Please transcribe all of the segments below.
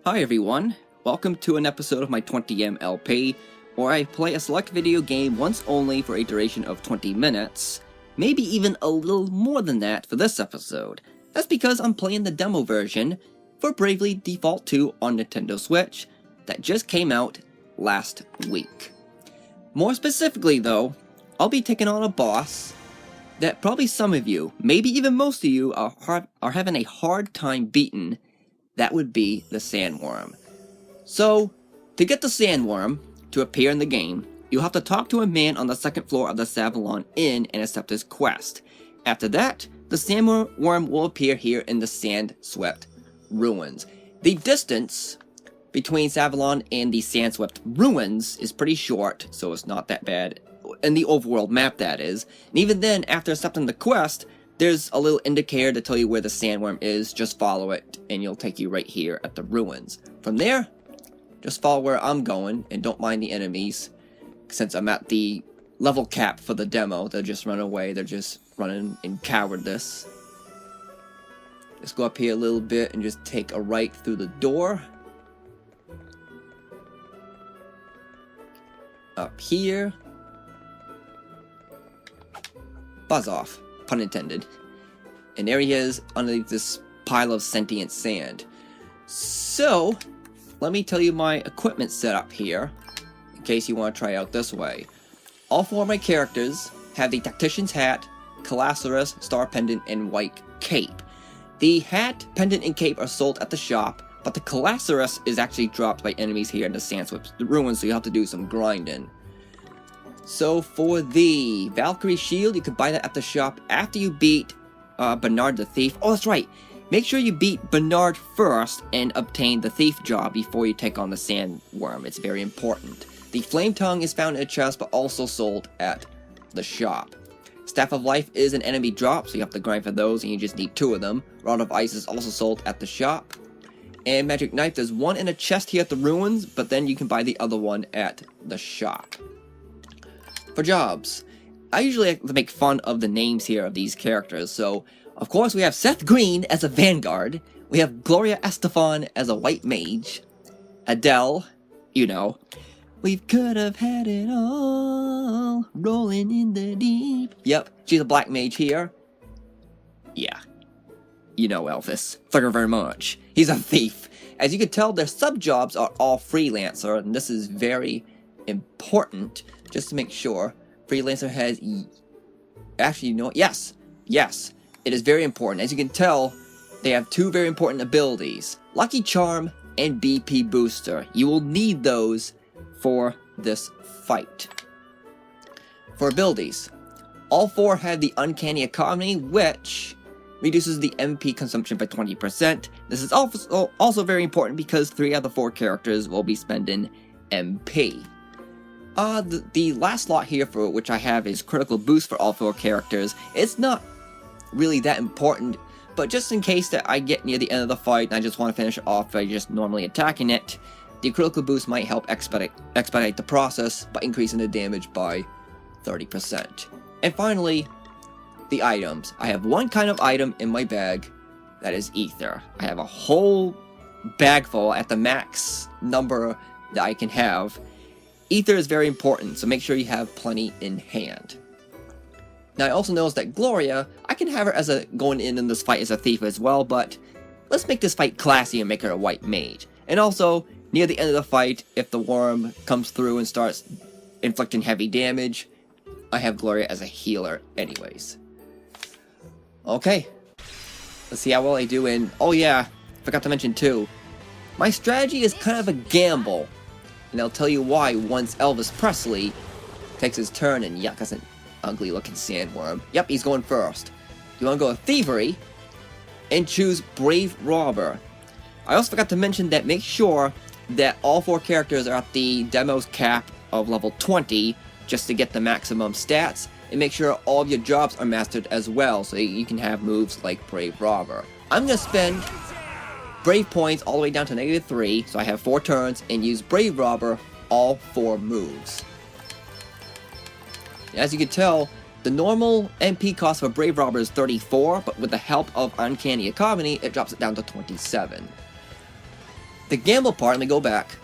Hi everyone, welcome to an episode of my 20M el Pea, where I play a select video game once only for a duration of 20 minutes, maybe even a little more than that for this episode. That's because I'm playing the demo version for Bravely Default 2 on Nintendo Switch that just came out last week. More specifically though, I'll be taking on a boss that probably some of you, maybe even most of you, are having a hard time beating. That would be the Sandworm. So, to get the Sandworm to appear in the game, you'll have to talk to a man on the second floor of the Sandworm Inn and accept his quest. After that, the Sandworm will appear here in the sand-swept ruins. The distance between Sandworm and the sand-swept ruins is pretty short, so it's not that bad. In the overworld map, that is. And even then, after accepting the quest, there's a little indicator to tell you where the Sandworm is. Just follow it, and you'll take you right here at the ruins. From there, just follow where I'm going, and don't mind the enemies. Since I'm at the level cap for the demo, they'll just run away. They're just running in cowardice. Let's go up here a little bit and just take a right through the door. Up here. Buzz off, pun intended. And there he is underneath this pile of sentient sand. So, let me tell you my equipment setup here, in case you want to try out this way. All four of my characters have the Tactician's Hat, Calasaurus, Star Pendant, and White Cape. The hat, pendant, and cape are sold at the shop, but the Calasaurus is actually dropped by enemies here in the Sandswept ruins, so you have to do some grinding. So for the Valkyrie Shield, you can buy that at the shop after you beat Bernard the Thief. Oh, that's right. Make sure you beat Bernard first and obtain the Thief job before you take on the Sandworm. It's very important. The Flame Tongue is found in a chest, but also sold at the shop. Staff of Life is an enemy drop, so you have to grind for those, and you just need 2 of them. Rod of Ice is also sold at the shop. And Magic Knife, there's one in a chest here at the ruins, but then you can buy the other one at the shop. For jobs, I usually like to make fun of the names here of these characters, so of course we have Seth Green as a Vanguard, we have Gloria Estefan as a White Mage, Adele, you know, we could have had it all, rolling in the deep. Yep, she's a Black Mage here. Yeah, you know Elvis, thank you very much. He's a thief. As you can tell, their sub-jobs are all freelancer, and this is very important. Just to make sure, Freelancer has... Actually, you know what? Yes! Yes! It is very important. As you can tell, they have 2 very important abilities. Lucky Charm and BP Booster. You will need those for this fight. For abilities, all 4 have the Uncanny Economy, which reduces the MP consumption by 20%. This is also very important because 3 out of the 4 characters will be spending MP. The last slot here for which I have is critical boost for all 4 characters. It's not really that important, but just in case that I get near the end of the fight and I just want to finish it off by just normally attacking it, the critical boost might help expedite the process by increasing the damage by 30%. And finally, the items. I have one kind of item in my bag, that is ether. I have a whole bag full at the max number that I can have. Ether is very important, so make sure you have plenty in hand. Now I also noticed that Gloria, I can have her as going in this fight as a thief as well, but let's make this fight classy and make her a White Mage. And also, near the end of the fight, if the worm comes through and starts inflicting heavy damage, I have Gloria as a healer anyways. Okay, let's see how well I do in... Oh yeah, forgot to mention too, my strategy is kind of a gamble. And I'll tell you why once Elvis Presley takes his turn and yuck, that's an ugly looking sandworm. Yep, he's going first. You want to go with Thievery and choose Brave Robber. I also forgot to mention that make sure that all 4 characters are at the demo's cap of level 20 just to get the maximum stats, and make sure all of your jobs are mastered as well so you can have moves like Brave Robber. I'm going to spend Brave points all the way down to -3, so I have 4 turns, and use Brave Robber all 4 moves. As you can tell, the normal MP cost for Brave Robber is 34, but with the help of Uncanny Economy, it drops it down to 27. The gamble part, let me go back.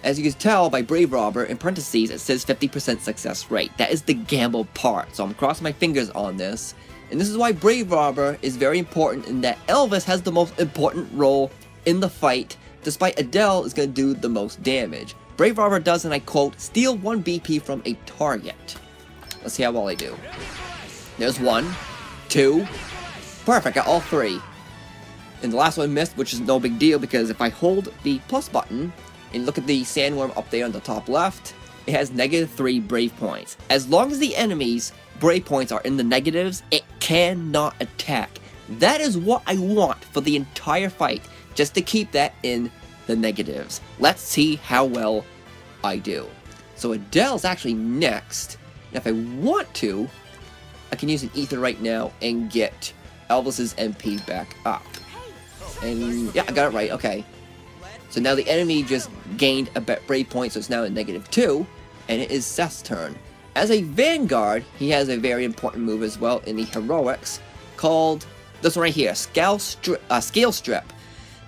As you can tell by Brave Robber, in parentheses, it says 50% success rate. That is the gamble part, so I'm crossing my fingers on this. And this is why Brave Robber is very important in that Elvis has the most important role in the fight, despite Adele is going to do the most damage. Brave Robber does, and I quote, steal 1 BP from a target. Let's see how well I do. There's 1, 2, perfect, got all 3. And the last one missed, which is no big deal, because if I hold the plus button, and look at the Sandworm up there on the top left, it has -3 brave points. As long as the enemy's brave points are in the negatives, it cannot attack. That is what I want for the entire fight, just to keep that in the negatives. Let's see how well I do. So Adele's actually next. And if I want to, I can use an ether right now and get Elvis's MP back up. And yeah, I got it right, okay. So now the enemy just gained a brave point, so it's now at -2, and it is Seth's turn. As a Vanguard, he has a very important move as well in the Heroics, called this one right here, Scale Strip.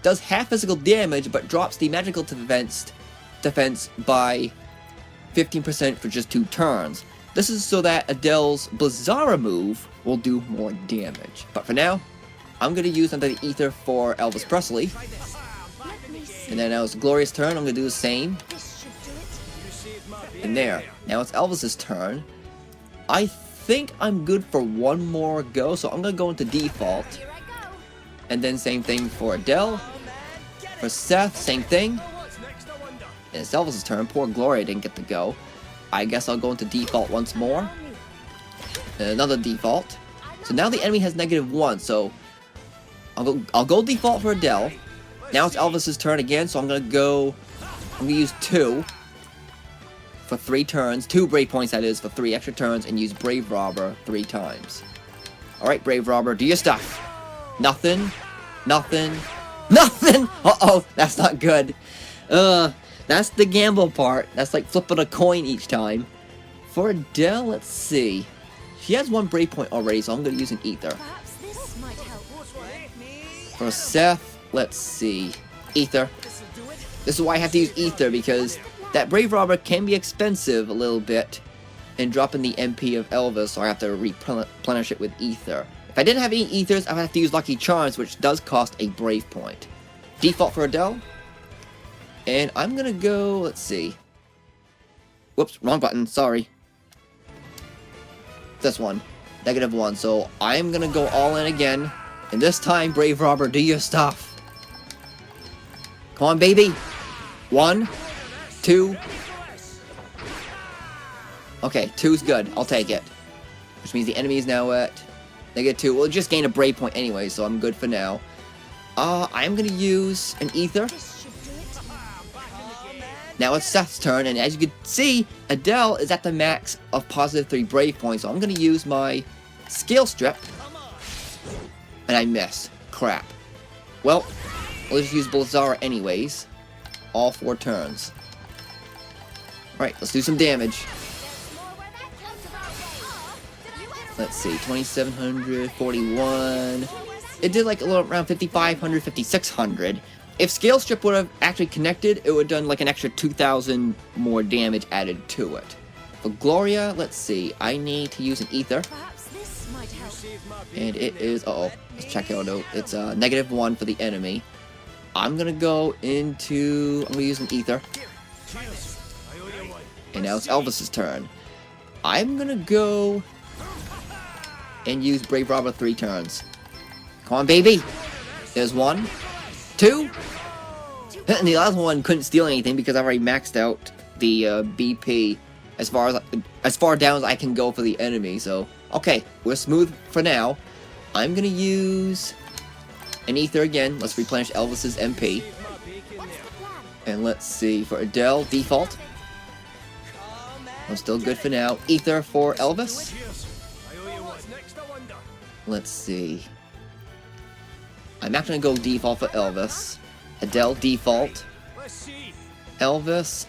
Does half physical damage, but drops the magical defense by 15% for just 2 turns. This is so that Adele's Blizzara move will do more damage. But for now, I'm going to use another ether for Elvis Presley. And then now it's Gloria's turn, I'm going to do the same. And there. Now it's Elvis's turn. I think I'm good for 1 more go, so I'm going to go into default. And then same thing for Adele. For Seth, same thing. And it's Elvis's turn. Poor Gloria didn't get to go. I guess I'll go into default once more. And another default. So now the enemy has -1, so I'll go default for Adele. Now it's Elvis's turn again, so I'm gonna use 2 for 3 turns, 2 brave points that is, for 3 extra turns, and use Brave Robber 3 times. Alright, Brave Robber, do your stuff. Nothing, nothing, nothing! Uh-oh, that's not good. That's the gamble part. That's like flipping a coin each time. For Adele, let's see. She has 1 brave point already, so I'm gonna use an ether. For Seth, let's see. Ether. This is why I have to use ether, because that Brave Robber can be expensive a little bit in dropping the MP of Elvis, so I have to replenish it with ether. If I didn't have any ethers, I would have to use Lucky Charms, which does cost a brave point. Default for Adele. And I'm gonna go, let's see. Whoops, wrong button, sorry. This one. -1, so I'm gonna go all in again. And this time, Brave Robber, do your stuff. Come on, baby. 1, 2. Okay, 2's good. I'll take it. Which means the enemy is now at -2. We'll just gain a brave point anyway, so I'm good for now. I'm gonna use an ether. Now it's Seth's turn, and as you can see, Adele is at the max of +3 brave points, so I'm gonna use my Scale Strip. And I missed. Crap. Well, we'll just use Blizzara anyways. All 4 turns. Alright, let's do some damage. Let's see, 2,700, 41. It did like a little around 5,500, 5,600. If Scale Strip would have actually connected, it would have done like an extra 2,000 more damage added to it. For Gloria, let's see, I need to use an ether. And it is, uh-oh, let's check it out. It's -1 for the enemy. I'm gonna go into, I'm gonna use an ether. And now it's Elvis's turn. I'm gonna go and use Brave Robber 3 turns. Come on, baby. There's 1, 2. And the last one couldn't steal anything because I've already maxed out the BP as far down as I can go for the enemy. So, okay, we're smooth for now. I'm gonna use an ether again. Let's replenish Elvis's MP. And let's see, for Adele, default. I'm still good for now. Ether for Elvis. Let's see. I'm not gonna go default for Elvis. Adele, default. Elvis,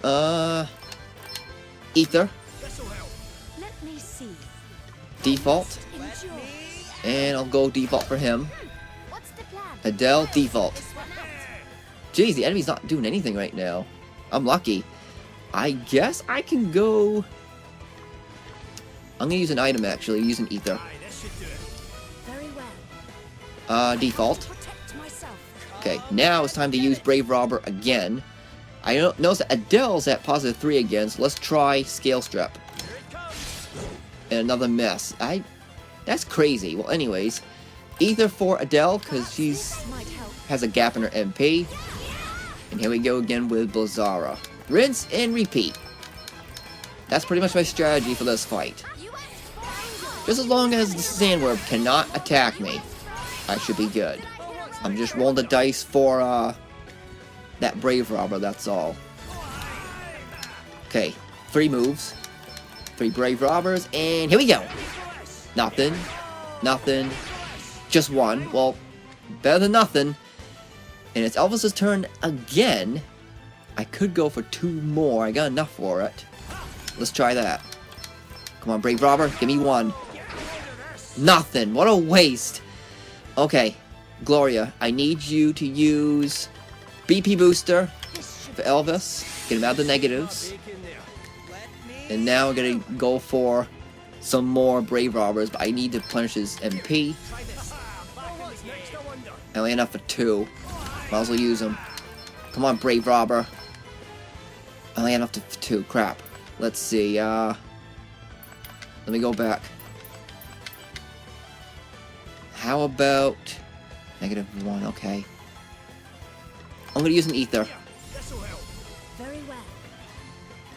ether. Default. And I'll go default for him. Adele, default. Geez, the enemy's not doing anything right now. I'm lucky. I guess I can go... I'm gonna use an item actually, use an ether. Very well. Default. Protect myself. Okay, now it's time to use Brave Robber again. I notice that Adele's at +3 again, so let's try Scale Strip. And another miss. That's crazy. Well, anyways, ether for Adele, because she's has a gap in her MP. And here we go again with Blizzara. Rinse and repeat. That's pretty much my strategy for this fight. Just as long as the Sandworm cannot attack me, I should be good. I'm just rolling the dice for that Brave Robber, that's all. Okay, 3 moves. 3 Brave Robbers, and here we go! Nothing. Nothing. Just 1. Well, better than nothing. And it's Elvis's turn again. I could go for 2 more. I got enough for it. Let's try that. Come on, Brave Robber. Give me 1. Nothing. What a waste. Okay, Gloria, I need you to use BP Booster for Elvis. Get him out of the negatives. And now we're going to go for some more Brave Robbers, but I need to replenish his MP. I only enough for 2. Might as well use them. Come on, Brave Robber. I only enough for 2. Crap. Let's see. Let me go back. How about -1? Okay. I'm gonna use an ether. Very well.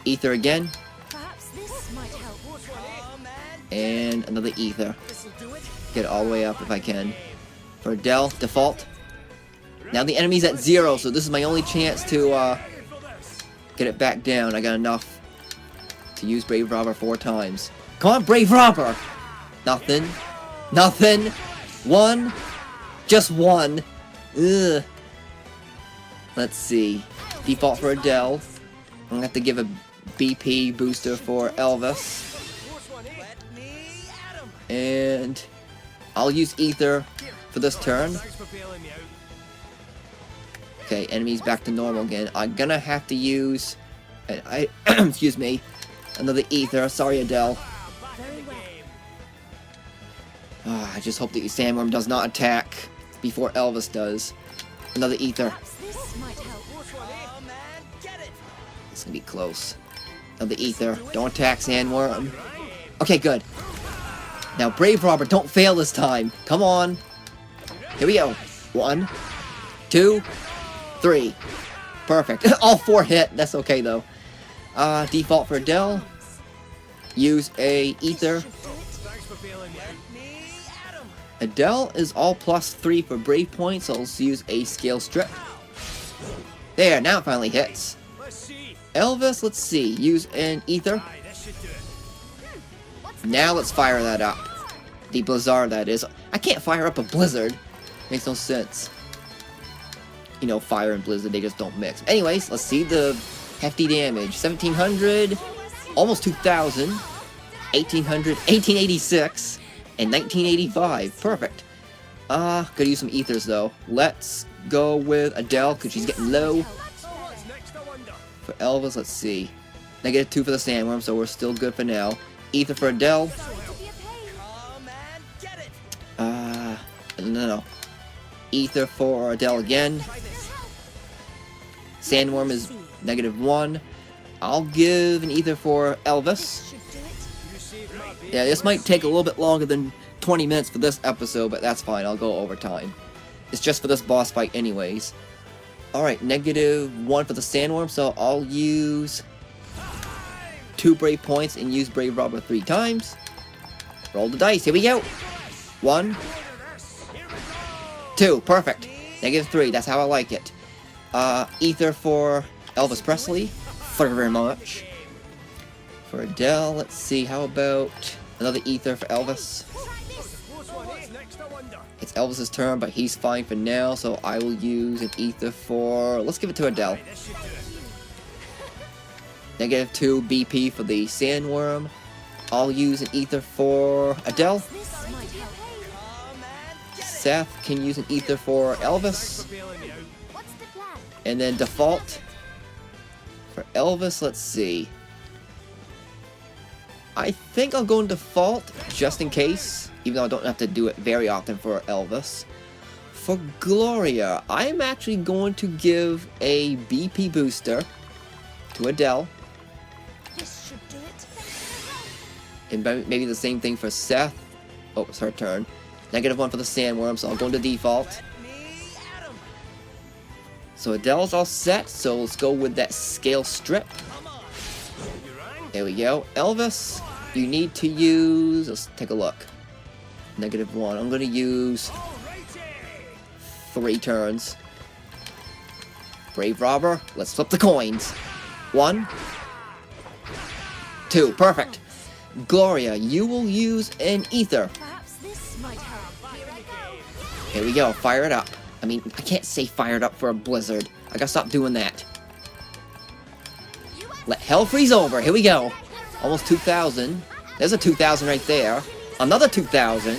Ether again. Perhaps this might help. And another ether. Get it all the way up if I can. For Adele, default. Now the enemy's at 0, so this is my only chance to get it back down. I got enough to use Brave Robber 4 times. Come on, Brave Robber! Nothing. Nothing. 1. Just 1. Ugh. Let's see. Default for Adele. I'm gonna have to give a BP booster for Elvis. And I'll use ether for this turn. Okay, enemy's back to normal again. I'm gonna have to use excuse me, another ether. Sorry, Adele. I just hope that Sandworm does not attack before Elvis does. Another ether. It's gonna be close. Another ether. Don't attack, Sandworm. Okay, good. Now, Brave Robber, don't fail this time. Come on. Here we go. 1, 2, 3. Perfect. All 4 hit. That's okay, though. Default for Adele. Use a ether. Adele is all +3 for Brave points, so let's use a Scale Strip. There, now it finally hits. Elvis, let's see. Use an ether. Now let's fire that up. The Blizzard, that is. I can't fire up a Blizzard. Makes no sense. You know, fire and Blizzard, they just don't mix. Anyways, let's see the hefty damage. 1,700, almost 2,000, 1,800, 1,886, and 1,985. Perfect. Gotta use some ethers, though. Let's go with Adele, because she's getting low. For Elvis, let's see. -2 for the Sandworm, so we're still good for now. Ether for Adele. No. Ether for Adele again. Sandworm is -1. I'll give an ether for Elvis. Yeah, this might take a little bit longer than 20 minutes for this episode, but that's fine. I'll go over time. It's just for this boss fight anyways. Alright, -1 for the Sandworm, so I'll use 2 Brave points and use Brave Robber 3 times. Roll the dice. Here we go. 1, 2. Perfect. -3. That's how I like it. Ether for Elvis Presley. Thank you very much. For Adele, let's see. How about another ether for Elvis? It's Elvis's turn, but he's fine for now, so I will use an ether for... Let's give it to Adele. -2 BP for the Sandworm. I'll use an ether for Adele. Seth can use an ether for Elvis. And then default for Elvis, let's see. I think I'll go in default just in case, even though I don't have to do it very often for Elvis. For Gloria, I'm actually going to give a BP booster to Adele. This should do it. And maybe the same thing for Seth. Oh, it's her turn. -1 for the Sandworm, so I'll go into default. So Adele's all set, so let's go with that scale strip. There we go. Elvis, you need to use... Let's take a look. -1. I'm going to use 3 turns. Brave Robber, let's flip the coins. 1, 2, perfect. Gloria, you will use an ether. Perhaps this might help. Here I go. Here we go, fire it up. I mean, I can't say fire it up for a blizzard. I gotta stop doing that. Let hell freeze over. Here we go. Almost 2,000. There's a 2,000 right there. Another 2,000.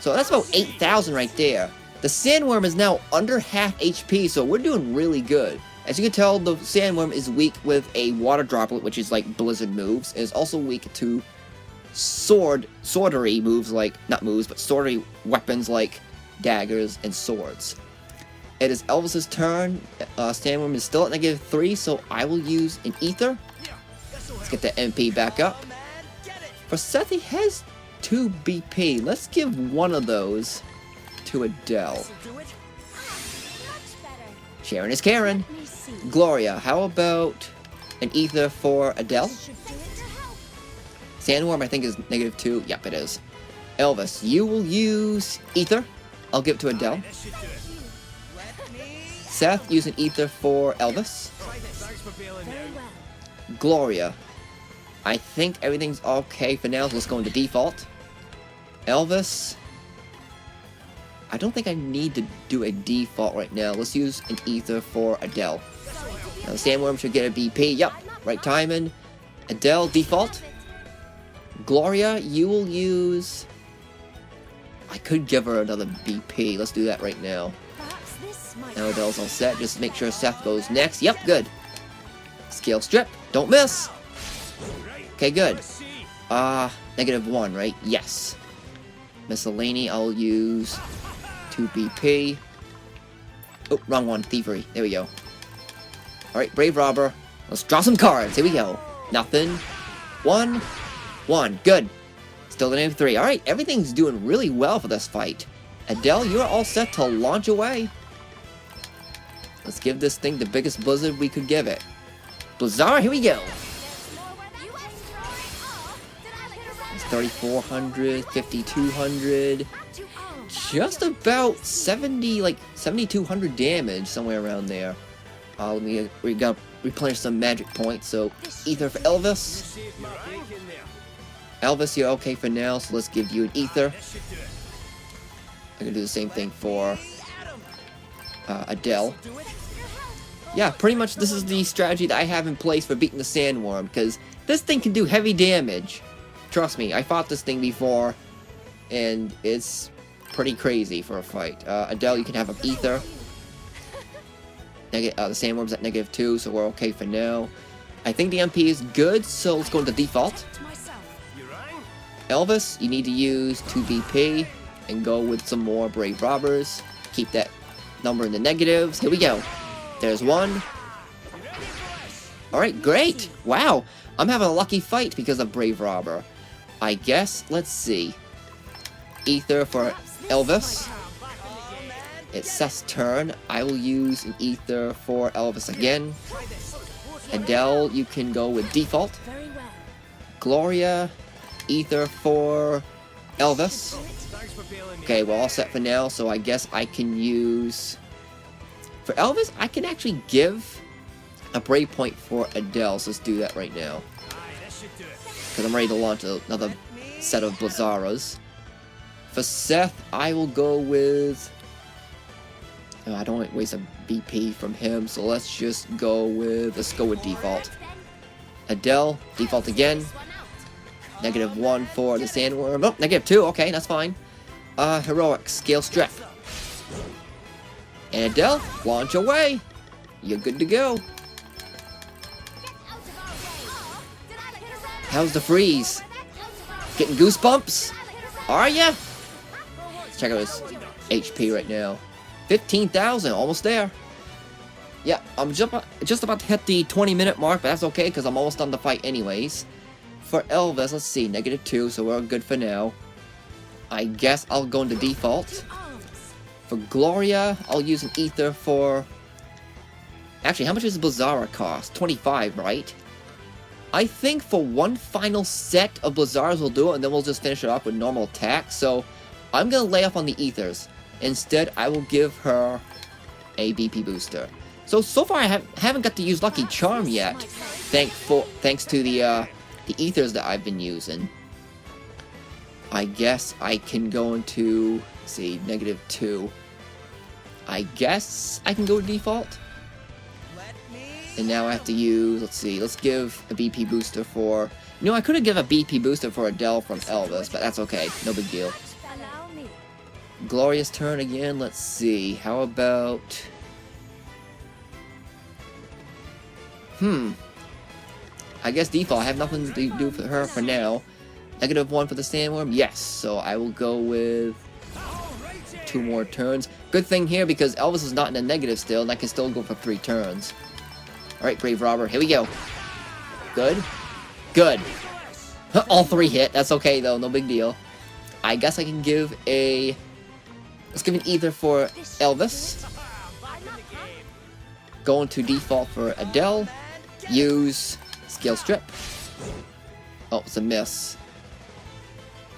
So that's about 8,000 right there. The Sandworm is now under half HP, so we're doing really good. As you can tell, the Sandworm is weak with a water droplet, which is like blizzard moves. It is also weak to swordery moves like, not moves, but swordery weapons like daggers and swords. It is Elvis's turn. Sandworm is still at -3, so I will use an ether. Let's get the MP back up. For Seth, he has 2 BP. Let's give one of those to Adele. Sharon is Karen. Gloria, how about an ether for Adele? Sandworm, I think, is -2. Yep, it is. Elvis, you will use ether. I'll give it to Adele. Seth, use an ether for Elvis. Gloria, I think everything's okay for now, so let's go into default. Elvis, I don't think I need to do a default right now. Let's use an ether for Adele. Now, Sandworm should get a BP. Yep, right timing. Adele, default. Gloria, you will use... I could give her another BP. Let's do that right now. Now Adele's all set. Just make sure Seth goes next. Yep, good. Scale strip. Don't miss. Okay, good. -1, right? Yes. Miscellany, I'll use 2 BP. Oh, wrong one. Thievery. There we go. Alright, Brave Robber. Let's draw some cards. Here we go. Nothing. 1. 1. Good. Still the -3. Alright, everything's doing really well for this fight. Adele, you're all set to launch away. Let's give this thing the biggest blizzard we could give it. Blizzard, here we go. It's 3,400, 5,200. Just about 7,200 damage, somewhere around there. We gotta replenish some magic points, so ether for Elvis. Elvis, you're okay for now, so let's give you an ether. I'm gonna do the same thing for Adele. Yeah, pretty much this is the strategy that I have in place for beating the Sandworm, because this thing can do heavy damage. Trust me, I fought this thing before, and it's pretty crazy for a fight. Adele, you can have an ether. The Sandworm's at -2, so we're okay for now. I think the MP is good, so let's go into default. Elvis, you need to use 2 BP and go with some more Brave Robbers. Keep that number in the negatives. Here we go. There's 1. Alright, great. Wow. I'm having a lucky fight because of Brave Robber. I guess, let's see. Ether for Elvis. It's Seth's turn. I will use an ether for Elvis again. Adele, you can go with default. Gloria, ether for Elvis. Okay, we're all set for now, so I guess I can use... For Elvis, I can actually give a brave point for Adele, so let's do that right now. Because I'm ready to launch another set of Blizzaras. For Seth, I will go with... Oh, I don't want to waste a BP from him, so let's just go with... Let's go with default. Adele, default again. -1 for the Sandworm. Oh, -2, okay, that's fine. Heroic, scale strip. And Adele, launch away. You're good to go. How's the freeze? Getting goosebumps? Are ya? Let's check out his HP right now. 15,000, almost there. Yeah, I'm just about to hit the 20-minute mark, but that's okay because I'm almost done the fight anyways. For Elvis, let's see, -2, so we're good for now. I guess I'll go into default. For Gloria, I'll use an ether for... Actually, how much does Blizzara cost? 25, right? I think for one final set of Blizzaras we'll do it, and then we'll just finish it off with normal attack. So, I'm going to lay off on the ethers. Instead, I will give her a BP booster. So far I haven't got to use Lucky Charm yet, thanks to the ethers that I've been using. I guess I can go into, let's see, -2. I guess I can go to default. And now I have to use, let's see, let's give a BP booster for... You know, I could have given a BP booster for Adele from Elvis, but that's okay, no big deal. Gloria's turn again, let's see, how about... I guess default, I have nothing to do for her for now. -1 for the Sandworm, yes, so I will go with 2 more turns. Good thing here because Elvis is not in a negative still, and I can still go for 3 turns. Alright, Brave Robber, here we go. Good. Good. All 3 hit, that's okay though, no big deal. I guess I can give a... Let's give an ether for Elvis. Go into default for Adele. Use Scale Strip. Oh, it's a miss.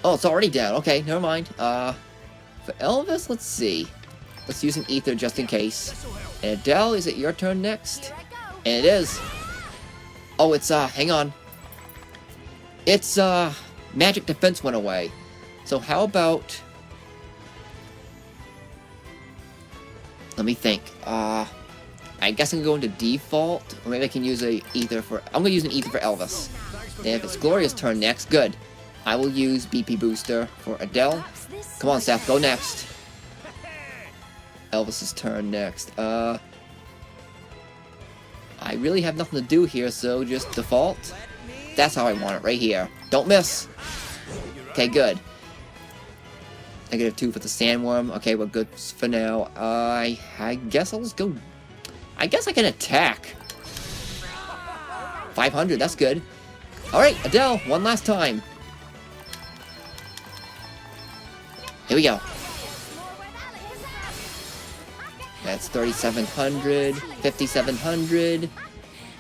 Oh, it's already down. Okay, never mind. For Elvis, let's see. Let's use an ether just in case. And Adele, is it your turn next? And it is. Oh, it's, hang on. It's, Magic Defense went away. So how about... Let me think. I guess I can go into default, or maybe I can use a ether for... I'm gonna use an ether for Elvis. And if it's Gloria's turn next, good. I will use BP booster for Adele. Come on, Seth, go next. Elvis's turn next. I really have nothing to do here, so just default. That's how I want it, right here. Don't miss. Okay, good. -2 for the Sandworm. Okay, we're good for now. I guess I'll just go... I guess I can attack. 500, that's good. Alright, Adele, one last time. Here we go. That's 3,700, 5,700,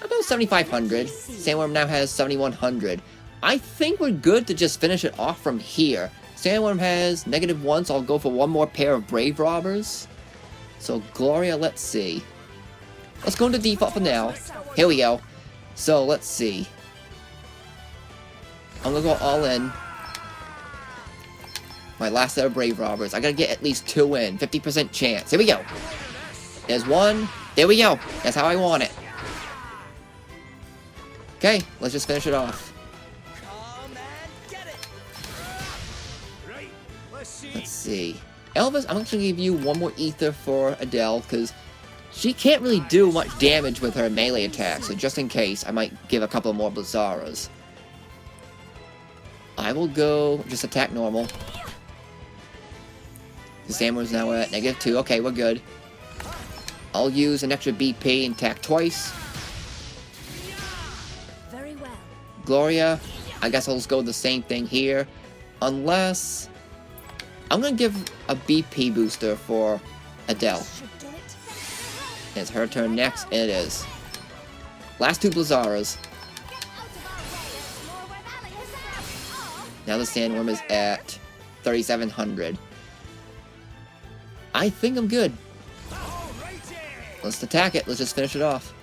about 7,500. Sandworm now has 7,100. I think we're good to just finish it off from here. Sandworm has -1, so I'll go for one more pair of Brave Robbers. So, Gloria, let's see. Let's go into default for now. Here we go. So, let's see. I'm gonna go all in. My last set of Brave Robbers. I gotta get at least 2 in. 50% chance. Here we go. There's 1. There we go. That's how I want it. Okay, let's just finish it off. Let's see. Elvis, I'm actually gonna give you one more ether for Adele, because she can't really do much damage with her melee attack, so just in case, I might give a couple more Blizzaras. I will go just attack normal. The Sandworm's now at -2. Okay, we're good. I'll use an extra BP and attack twice. Very well. Gloria, I guess I'll just go the same thing here. Unless... I'm gonna give a BP booster for Adele. It's her turn next, and it is. Last 2 Blizzaras. Now the Sandworm is at 3,700. I think I'm good. Let's attack it. Let's just finish it off.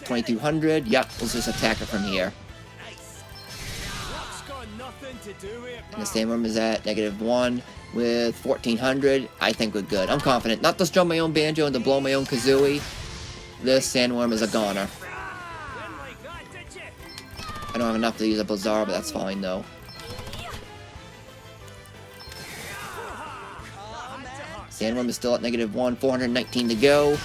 $2,200. Yep, let's just attack it from here. And the Sandworm is at -1 with 1,400. I think we're good. I'm confident. Not to strum my own banjo and to blow my own kazooie. This Sandworm is a goner. I don't have enough to use a Blizzard, but that's fine though. Sandworm is still at -1, 419 to go.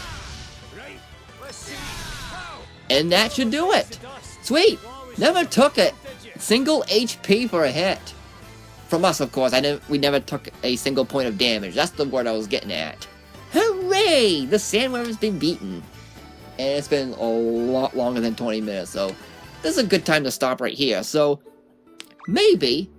And that should do it. Sweet. Never took a single HP for a hit. From us, of course. We never took a single point of damage. That's the word I was getting at. Hooray! The Sandworm has been beaten. And it's been a lot longer than 20 minutes, so this is a good time to stop right here. So, maybe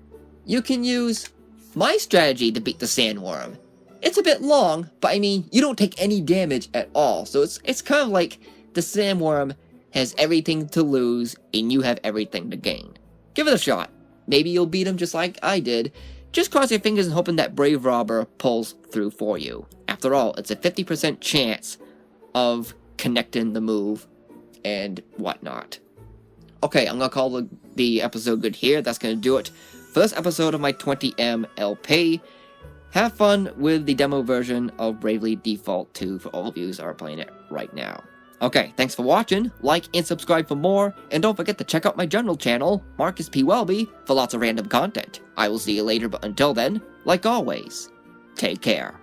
you can use my strategy to beat the Sandworm. It's a bit long, but I mean, you don't take any damage at all. So it's kind of like the Sandworm has everything to lose, and you have everything to gain. Give it a shot. Maybe you'll beat him just like I did. Just cross your fingers and hoping that Brave Robber pulls through for you. After all, it's a 50% chance of connecting the move and whatnot. Okay, I'm gonna call the episode good here. That's gonna do it. First episode of my 20M el Pea. Have fun with the demo version of Bravely Default 2 for all of you who are playing it right now. Okay, thanks for watching, like and subscribe for more, and don't forget to check out my general channel, Markis P. Welby, for lots of random content. I will see you later, but until then, like always, take care.